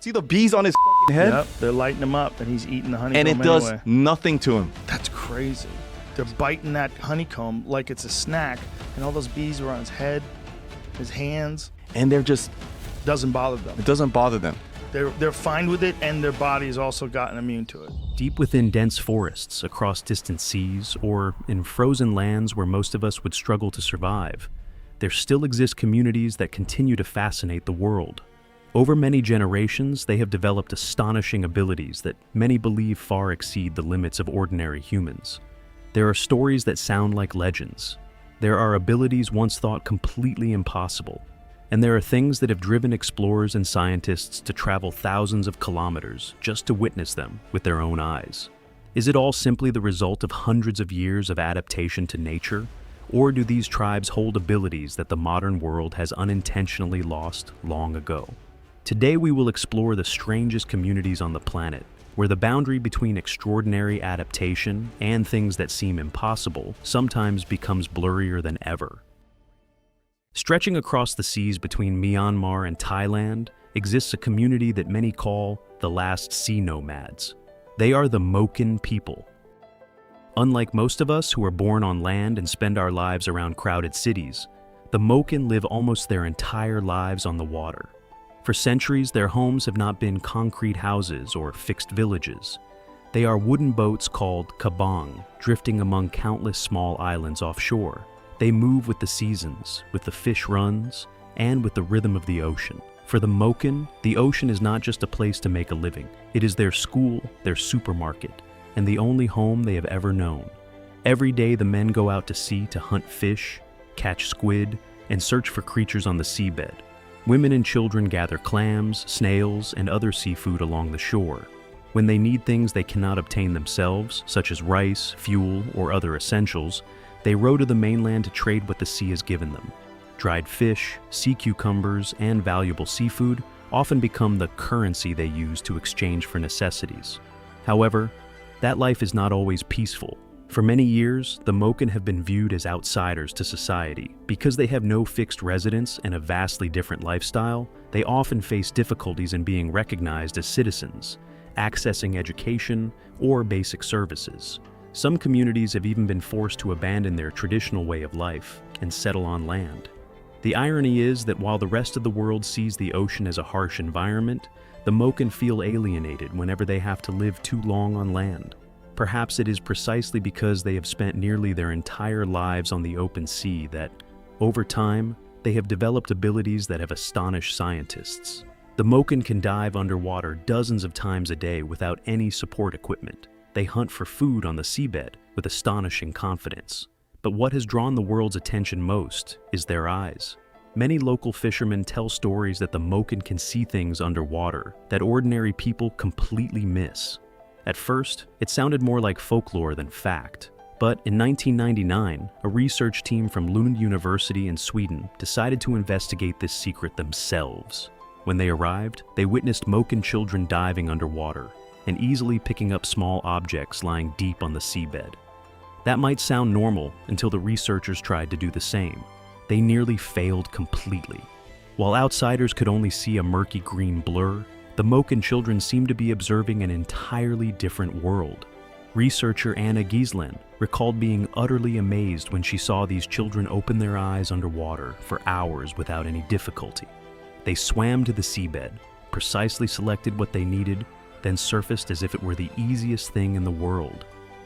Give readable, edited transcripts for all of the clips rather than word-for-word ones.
See the bees on his fucking head? Yep, they're lighting him up, and he's eating the honeycomb And it does anyway. nothing to him. That's crazy. They're biting that honeycomb like it's a snack, and all those bees are on his head, his hands. And they're just, Doesn't bother them. it doesn't bother them. They're fine with it, and their body's also gotten immune to it. Deep within dense forests, across distant seas, or in frozen lands where most of us would struggle to survive, there still exist communities that continue to fascinate the world. Over many generations, they have developed astonishing abilities that many believe far exceed the limits of ordinary humans. There are stories that sound like legends. There are abilities once thought completely impossible. And there are things that have driven explorers and scientists to travel thousands of kilometers just to witness them with their own eyes. Is it all simply the result of hundreds of years of adaptation to nature? Or do these tribes hold abilities that the modern world has unintentionally lost long ago? Today we will explore the strangest communities on the planet, where the boundary between extraordinary adaptation and things that seem impossible sometimes becomes blurrier than ever. Stretching across the seas between Myanmar and Thailand exists a community that many call the last sea nomads. They are the Moken people. Unlike most of us who are born on land and spend our lives around crowded cities, the Moken live almost their entire lives on the water. For centuries, their homes have not been concrete houses or fixed villages. They are wooden boats called kabang, drifting among countless small islands offshore. They move with the seasons, with the fish runs, and with the rhythm of the ocean. For the Moken, the ocean is not just a place to make a living. It is their school, their supermarket, and the only home they have ever known. Every day the men go out to sea to hunt fish, catch squid, and search for creatures on the seabed. Women and children gather clams, snails, and other seafood along the shore. When they need things they cannot obtain themselves, such as rice, fuel, or other essentials, they row to the mainland to trade what the sea has given them. Dried fish, sea cucumbers, and valuable seafood often become the currency they use to exchange for necessities. However, that life is not always peaceful. For many years, the Moken have been viewed as outsiders to society. Because they have no fixed residence and a vastly different lifestyle, they often face difficulties in being recognized as citizens, accessing education, or basic services. Some communities have even been forced to abandon their traditional way of life and settle on land. The irony is that while the rest of the world sees the ocean as a harsh environment, the Moken feel alienated whenever they have to live too long on land. Perhaps it is precisely because they have spent nearly their entire lives on the open sea that, over time, they have developed abilities that have astonished scientists. The Moken can dive underwater dozens of times a day without any support equipment. They hunt for food on the seabed with astonishing confidence. But what has drawn the world's attention most is their eyes. Many local fishermen tell stories that the Moken can see things underwater that ordinary people completely miss. At first, it sounded more like folklore than fact. But in 1999, a research team from Lund University in Sweden decided to investigate this secret themselves. When they arrived, they witnessed Moken children diving underwater and easily picking up small objects lying deep on the seabed. That might sound normal until the researchers tried to do the same. They nearly failed completely. While outsiders could only see a murky green blur, the Moken children seemed to be observing an entirely different world. Researcher Anna Giesland recalled being utterly amazed when she saw these children open their eyes underwater for hours without any difficulty. They swam to the seabed, precisely selected what they needed, then surfaced as if it were the easiest thing in the world.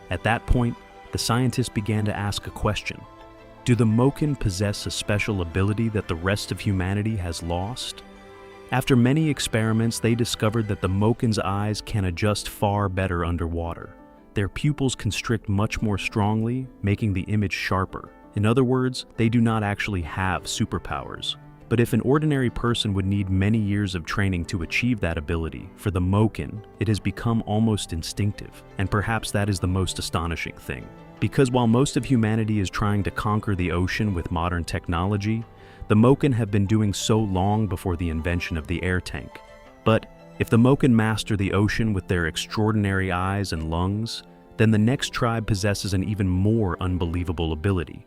At that point, the scientists began to ask a question. Do the Moken possess a special ability that the rest of humanity has lost? After many experiments, they discovered that the Moken's eyes can adjust far better underwater. Their pupils constrict much more strongly, making the image sharper. In other words, they do not actually have superpowers. But if an ordinary person would need many years of training to achieve that ability, for the Moken, it has become almost instinctive. And perhaps that is the most astonishing thing. Because while most of humanity is trying to conquer the ocean with modern technology, the Moken have been doing so long before the invention of the air tank. But if the Moken master the ocean with their extraordinary eyes and lungs, then the next tribe possesses an even more unbelievable ability.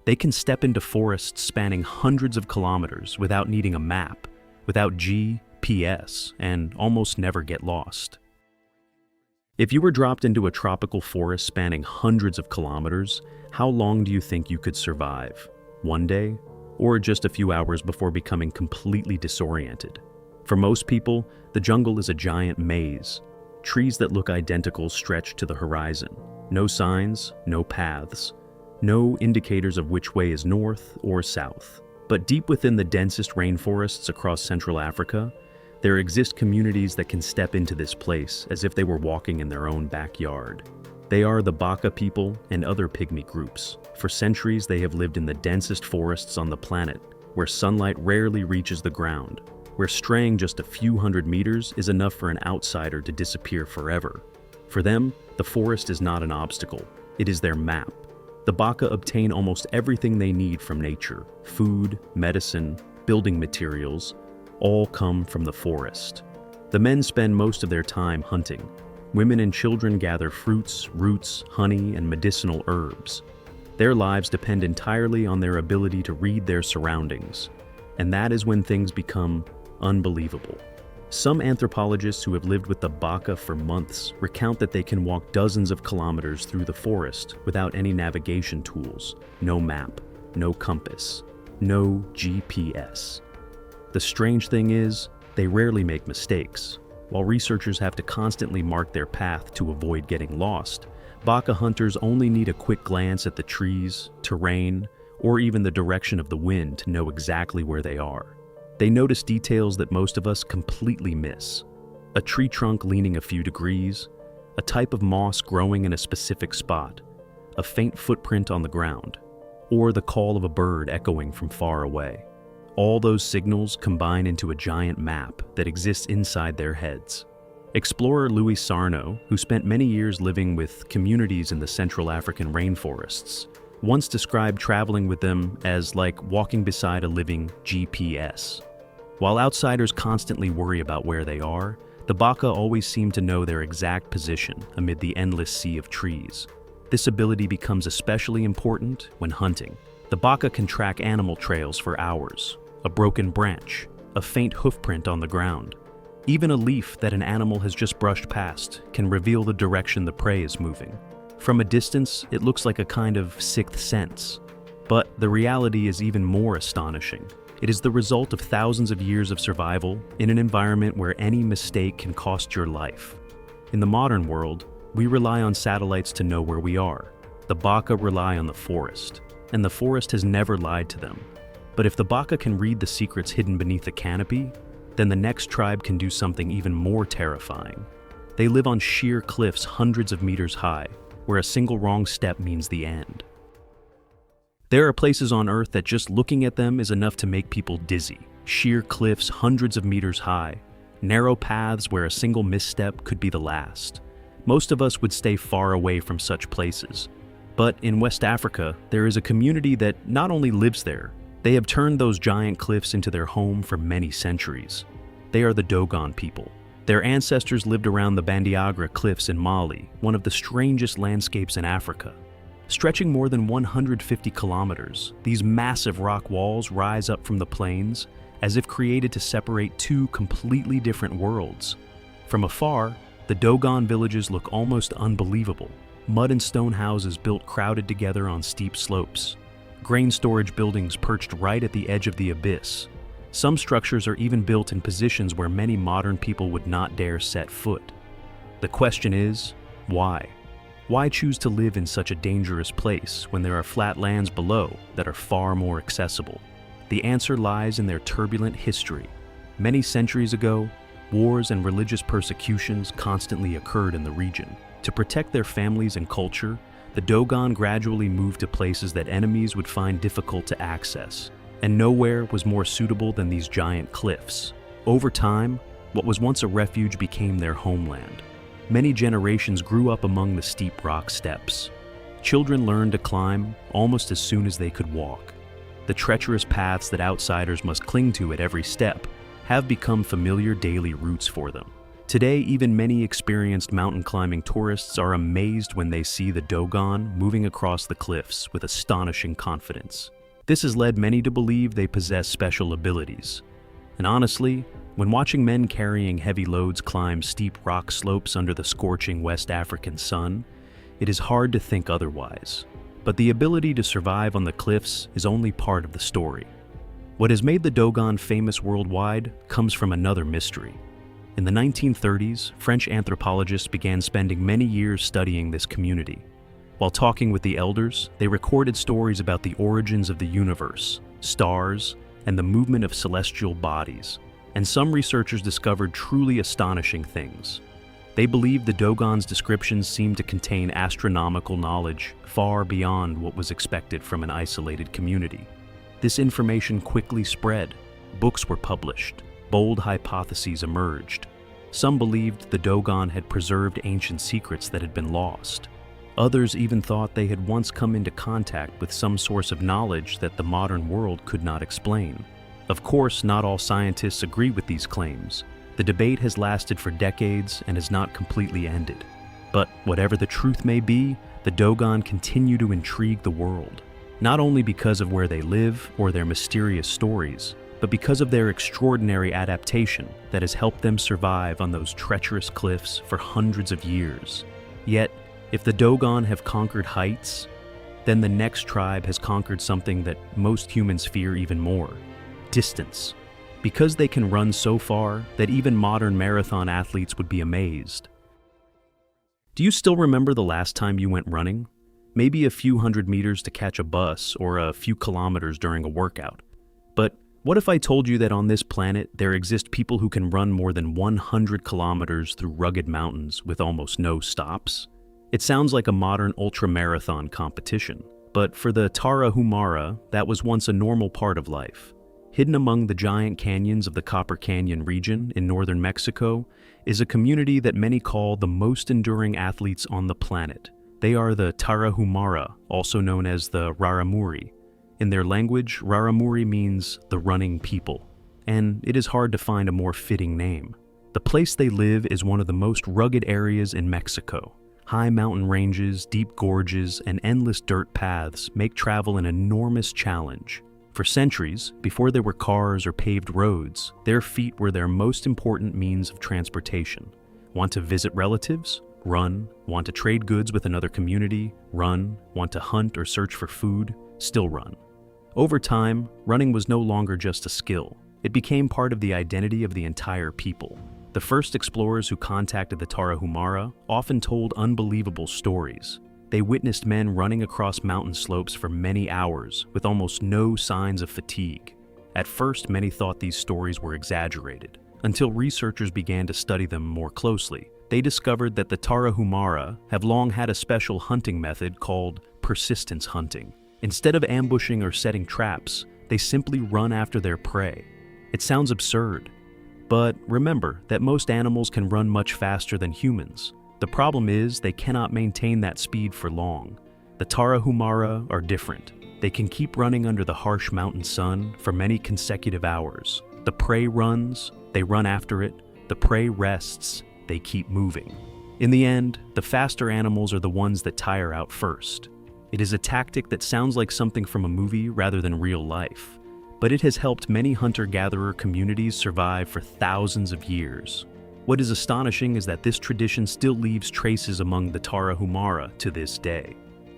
They can step into forests spanning hundreds of kilometers without needing a map, without GPS, and almost never get lost. If you were dropped into a tropical forest spanning hundreds of kilometers, how long do you think you could survive? One day? Or just a few hours before becoming completely disoriented? For most people, the jungle is a giant maze. Trees that look identical stretch to the horizon. No signs, no paths, no indicators of which way is north or south. But deep within the densest rainforests across Central Africa, there exist communities that can step into this place as if they were walking in their own backyard. They are the Baka people and other pygmy groups. For centuries, they have lived in the densest forests on the planet, where sunlight rarely reaches the ground, where straying just a few hundred meters is enough for an outsider to disappear forever. For them, the forest is not an obstacle, it is their map. The Baka obtain almost everything they need from nature: food, medicine, building materials, all come from the forest. The men spend most of their time hunting. Women and children gather fruits, roots, honey, and medicinal herbs. Their lives depend entirely on their ability to read their surroundings, and that is when things become unbelievable. Some anthropologists who have lived with the Baka for months recount that they can walk dozens of kilometers through the forest without any navigation tools, no map, no compass, no GPS. The strange thing is, they rarely make mistakes. While researchers have to constantly mark their path to avoid getting lost, Baka hunters only need a quick glance at the trees, terrain, or even the direction of the wind to know exactly where they are. They notice details that most of us completely miss. A tree trunk leaning a few degrees, a type of moss growing in a specific spot, a faint footprint on the ground, or the call of a bird echoing from far away. All those signals combine into a giant map that exists inside their heads. Explorer Louis Sarno, who spent many years living with communities in the Central African rainforests, once described traveling with them as like walking beside a living GPS. While outsiders constantly worry about where they are, the Baka always seem to know their exact position amid the endless sea of trees. This ability becomes especially important when hunting. The Baka can track animal trails for hours, a broken branch, a faint hoofprint on the ground. Even a leaf that an animal has just brushed past can reveal the direction the prey is moving. From a distance, it looks like a kind of sixth sense. But the reality is even more astonishing. It is the result of thousands of years of survival in an environment where any mistake can cost your life. In the modern world, we rely on satellites to know where we are. The Baka rely on the forest, and the forest has never lied to them. But if the Baka can read the secrets hidden beneath the canopy, then the next tribe can do something even more terrifying. They live on sheer cliffs hundreds of meters high, where a single wrong step means the end. There are places on Earth that just looking at them is enough to make people dizzy. Sheer cliffs hundreds of meters high, narrow paths where a single misstep could be the last. Most of us would stay far away from such places. But in West Africa, there is a community that not only lives there, they have turned those giant cliffs into their home for many centuries. They are the Dogon people. Their ancestors lived around the Bandiagra cliffs in Mali, one of the strangest landscapes in Africa. Stretching more than 150 kilometers, these massive rock walls rise up from the plains as if created to separate two completely different worlds. From afar, the Dogon villages look almost unbelievable. Mud and stone houses built crowded together on steep slopes. Grain storage buildings perched right at the edge of the abyss. Some structures are even built in positions where many modern people would not dare set foot. The question is, why? Why choose to live in such a dangerous place when there are flat lands below that are far more accessible? The answer lies in their turbulent history. Many centuries ago, wars and religious persecutions constantly occurred in the region. To protect their families and culture, the Dogon gradually moved to places that enemies would find difficult to access, and nowhere was more suitable than these giant cliffs. Over time, what was once a refuge became their homeland. Many generations grew up among the steep rock steps. Children learned to climb almost as soon as they could walk. The treacherous paths that outsiders must cling to at every step have become familiar daily routes for them. Today, even many experienced mountain climbing tourists are amazed when they see the Dogon moving across the cliffs with astonishing confidence. This has led many to believe they possess special abilities. And honestly, When watching men carrying heavy loads climb steep rock slopes under the scorching West African sun, it is hard to think otherwise. But the ability to survive on the cliffs is only part of the story. What has made the Dogon famous worldwide comes from another mystery. In the 1930s, French anthropologists began spending many years studying this community. While talking with the elders, they recorded stories about the origins of the universe, stars, and the movement of celestial bodies. And some researchers discovered truly astonishing things. They believed the Dogon's descriptions seemed to contain astronomical knowledge far beyond what was expected from an isolated community. This information quickly spread. Books were published. Bold hypotheses emerged. Some believed the Dogon had preserved ancient secrets that had been lost. Others even thought they had once come into contact with some source of knowledge that the modern world could not explain. Of course, not all scientists agree with these claims. The debate has lasted for decades and has not completely ended. But whatever the truth may be, the Dogon continue to intrigue the world, not only because of where they live or their mysterious stories, but because of their extraordinary adaptation that has helped them survive on those treacherous cliffs for hundreds of years. Yet, if the Dogon have conquered heights, then the next tribe has conquered something that most humans fear even more: distance. Because they can run so far that even modern marathon athletes would be amazed. Do you still remember the last time you went running? Maybe a few hundred meters to catch a bus or a few kilometers during a workout. But what if I told you that on this planet there exist people who can run more than 100 kilometers through rugged mountains with almost no stops? It sounds like a modern ultramarathon competition, but for the Tarahumara, that was once a normal part of life. Hidden among the giant canyons of the Copper Canyon region in northern Mexico is a community that many call the most enduring athletes on the planet. They are the Tarahumara, also known as the Raramuri. In their language, Raramuri means the running people, and it is hard to find a more fitting name. The place they live is one of the most rugged areas in Mexico. High mountain ranges, deep gorges, and endless dirt paths make travel an enormous challenge. For centuries, before there were cars or paved roads, their feet were their most important means of transportation. Want to visit relatives? Run. Want to trade goods with another community? Run. Want to hunt or search for food? Still run. Over time, running was no longer just a skill. It became part of the identity of the entire people. The first explorers who contacted the Tarahumara often told unbelievable stories. They witnessed men running across mountain slopes for many hours with almost no signs of fatigue. At first, many thought these stories were exaggerated. Until researchers began to study them more closely, they discovered that the Tarahumara have long had a special hunting method called persistence hunting. Instead of ambushing or setting traps, they simply run after their prey. It sounds absurd, but remember that most animals can run much faster than humans. The problem is they cannot maintain that speed for long. The Tarahumara are different. They can keep running under the harsh mountain sun for many consecutive hours. The prey runs, they run after it. The prey rests, they keep moving. In the end, the faster animals are the ones that tire out first. It is a tactic that sounds like something from a movie rather than real life, but it has helped many hunter-gatherer communities survive for thousands of years. What is astonishing is that this tradition still leaves traces among the Tarahumara to this day.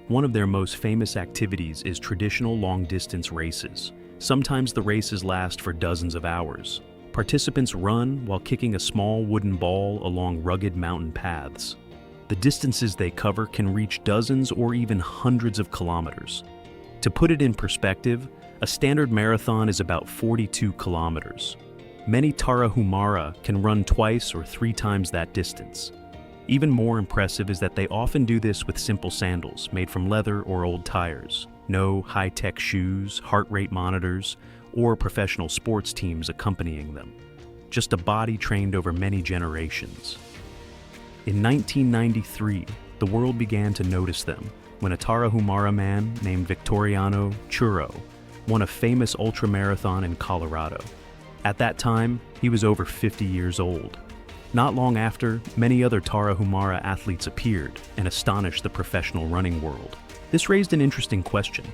One of their most famous activities is traditional long-distance races. Sometimes the races last for dozens of hours. Participants run while kicking a small wooden ball along rugged mountain paths. The distances they cover can reach dozens or even hundreds of kilometers. To put it in perspective, a standard marathon is about 42 kilometers. Many Tarahumara can run twice or 3 times that distance. Even more impressive is that they often do this with simple sandals made from leather or old tires. No high-tech shoes, heart rate monitors, or professional sports teams accompanying them. Just a body trained over many generations. In 1993, the world began to notice them when a Tarahumara man named Victoriano Churro won a famous ultramarathon in Colorado. At that time, he was over 50 years old. Not long after, many other Tarahumara athletes appeared and astonished the professional running world. This raised an interesting question.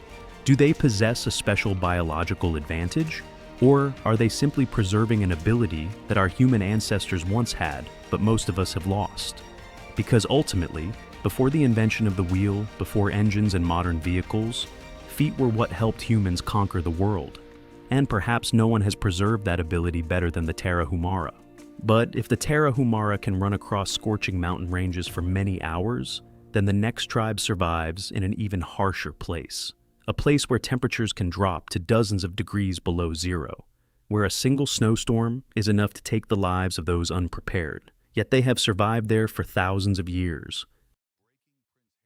Do they possess a special biological advantage? Or are they simply preserving an ability that our human ancestors once had, but most of us have lost? Because ultimately, before the invention of the wheel, before engines and modern vehicles, feet were what helped humans conquer the world. And perhaps no one has preserved that ability better than the Tarahumara. But if the Tarahumara can run across scorching mountain ranges for many hours, then the next tribe survives in an even harsher place. A place where temperatures can drop to dozens of degrees below zero, where a single snowstorm is enough to take the lives of those unprepared. Yet they have survived there for thousands of years.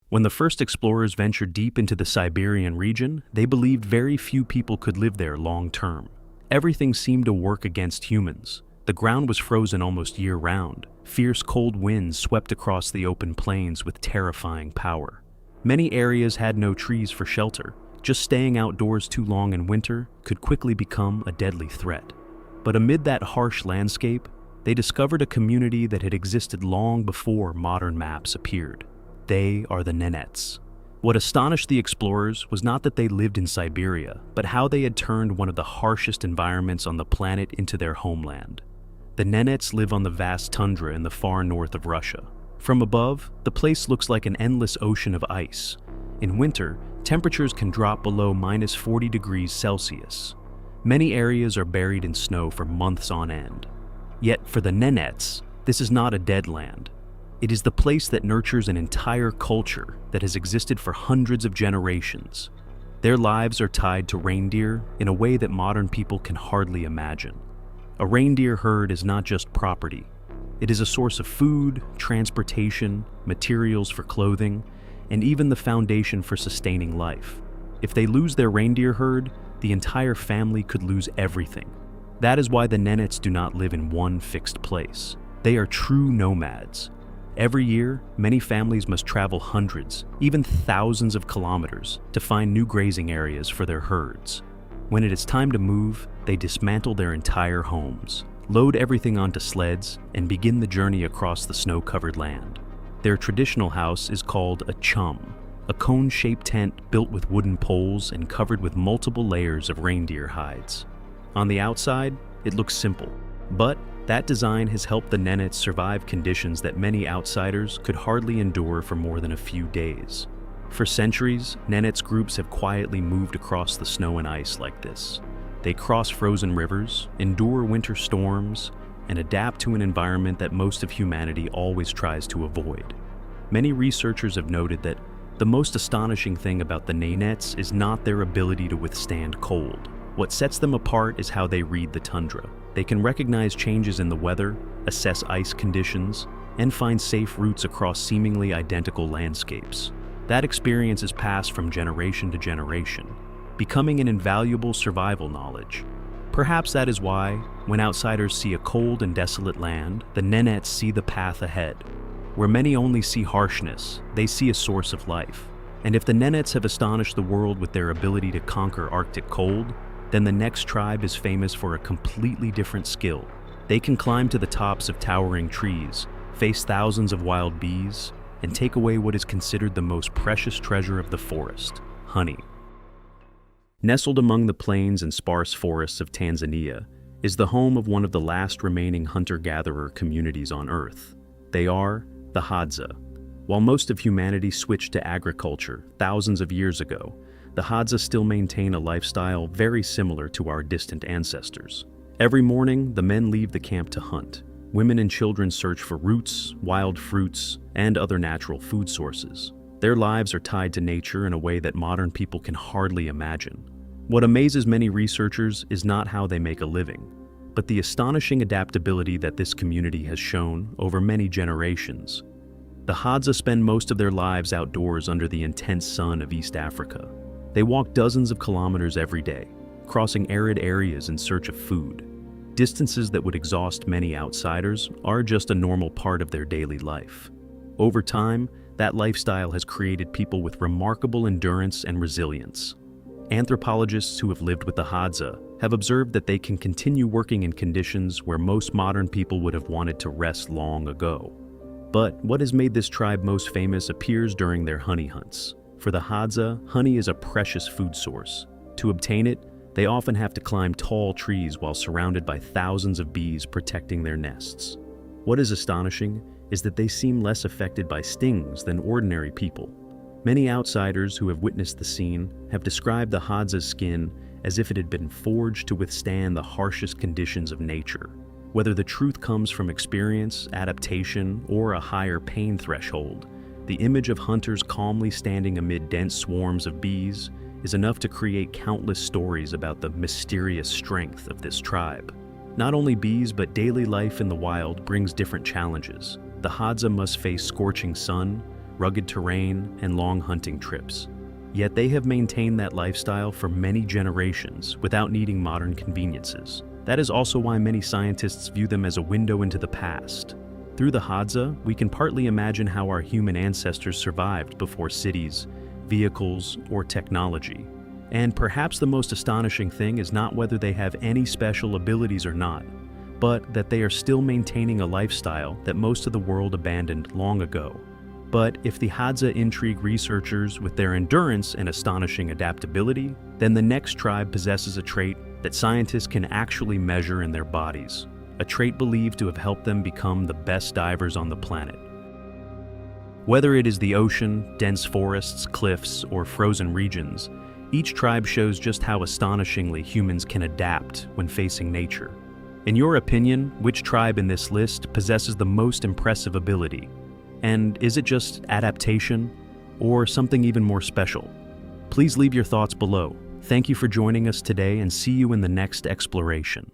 When the first explorers ventured deep into the Siberian region, they believed very few people could live there long term. Everything seemed to work against humans. The ground was frozen almost year-round. Fierce cold winds swept across the open plains with terrifying power. Many areas had no trees for shelter. Just staying outdoors too long in winter could quickly become a deadly threat. But amid that harsh landscape, they discovered a community that had existed long before modern maps appeared. They are the Nenets. What astonished the explorers was not that they lived in Siberia, but how they had turned one of the harshest environments on the planet into their homeland. The Nenets live on the vast tundra in the far north of Russia. From above, the place looks like an endless ocean of ice. In winter, temperatures can drop below -40 degrees Celsius. Many areas are buried in snow for months on end. Yet for the Nenets, this is not a dead land. It is the place that nurtures an entire culture that has existed for hundreds of generations. Their lives are tied to reindeer in a way that modern people can hardly imagine. A reindeer herd is not just property. It is a source of food, transportation, materials for clothing, and even the foundation for sustaining life. If they lose their reindeer herd, the entire family could lose everything. That is why the Nenets do not live in one fixed place. They are true nomads. Every year, many families must travel hundreds, even thousands of kilometers to find new grazing areas for their herds. When it is time to move, they dismantle their entire homes, load everything onto sleds, and begin the journey across the snow-covered land. Their traditional house is called a chum, a cone-shaped tent built with wooden poles and covered with multiple layers of reindeer hides. On the outside, it looks simple, but that design has helped the Nenets survive conditions that many outsiders could hardly endure for more than a few days. For centuries, Nenets groups have quietly moved across the snow and ice like this. They cross frozen rivers, endure winter storms, and adapt to an environment that most of humanity always tries to avoid. Many researchers have noted that the most astonishing thing about the Nenets is not their ability to withstand cold. What sets them apart is how they read the tundra. They can recognize changes in the weather, assess ice conditions, and find safe routes across seemingly identical landscapes. That experience is passed from generation to generation, becoming an invaluable survival knowledge. Perhaps that is why, when outsiders see a cold and desolate land, the Nenets see the path ahead. Where many only see harshness, they see a source of life. And if the Nenets have astonished the world with their ability to conquer Arctic cold, then the next tribe is famous for a completely different skill. They can climb to the tops of towering trees, face thousands of wild bees, and take away what is considered the most precious treasure of the forest, honey. Nestled among the plains and sparse forests of Tanzania is the home of one of the last remaining hunter-gatherer communities on Earth. They are the Hadza. While most of humanity switched to agriculture thousands of years ago, the Hadza still maintain a lifestyle very similar to our distant ancestors. Every morning, the men leave the camp to hunt. Women and children search for roots, wild fruits, and other natural food sources. Their lives are tied to nature in a way that modern people can hardly imagine. What amazes many researchers is not how they make a living, but the astonishing adaptability that this community has shown over many generations. The Hadza spend most of their lives outdoors under the intense sun of East Africa. They walk dozens of kilometers every day, crossing arid areas in search of food. Distances that would exhaust many outsiders are just a normal part of their daily life. Over time, that lifestyle has created people with remarkable endurance and resilience. Anthropologists who have lived with the Hadza have observed that they can continue working in conditions where most modern people would have wanted to rest long ago. But what has made this tribe most famous appears during their honey hunts. For the Hadza, honey is a precious food source. To obtain it, They often have to climb tall trees while surrounded by thousands of bees protecting their nests. What is astonishing is that they seem less affected by stings than ordinary people. Many outsiders who have witnessed the scene have described the Hadza's skin as if it had been forged to withstand the harshest conditions of nature. Whether the truth comes from experience, adaptation, or a higher pain threshold, the image of hunters calmly standing amid dense swarms of bees is enough to create countless stories about the mysterious strength of this tribe. Not only bees, but daily life in the wild brings different challenges. The Hadza must face scorching sun, rugged terrain, and long hunting trips. Yet they have maintained that lifestyle for many generations without needing modern conveniences. That is also why many scientists view them as a window into the past. Through the Hadza, we can partly imagine how our human ancestors survived before cities, vehicles, or technology. And perhaps the most astonishing thing is not whether they have any special abilities or not, but that they are still maintaining a lifestyle that most of the world abandoned long ago. But if the Hadza intrigue researchers with their endurance and astonishing adaptability, then the next tribe possesses a trait that scientists can actually measure in their bodies, a trait believed to have helped them become the best divers on the planet. Whether it is the ocean, dense forests, cliffs, or frozen regions, each tribe shows just how astonishingly humans can adapt when facing nature. In your opinion, which tribe in this list possesses the most impressive ability? And is it just adaptation, or something even more special? Please leave your thoughts below. Thank you for joining us today, and see you in the next exploration.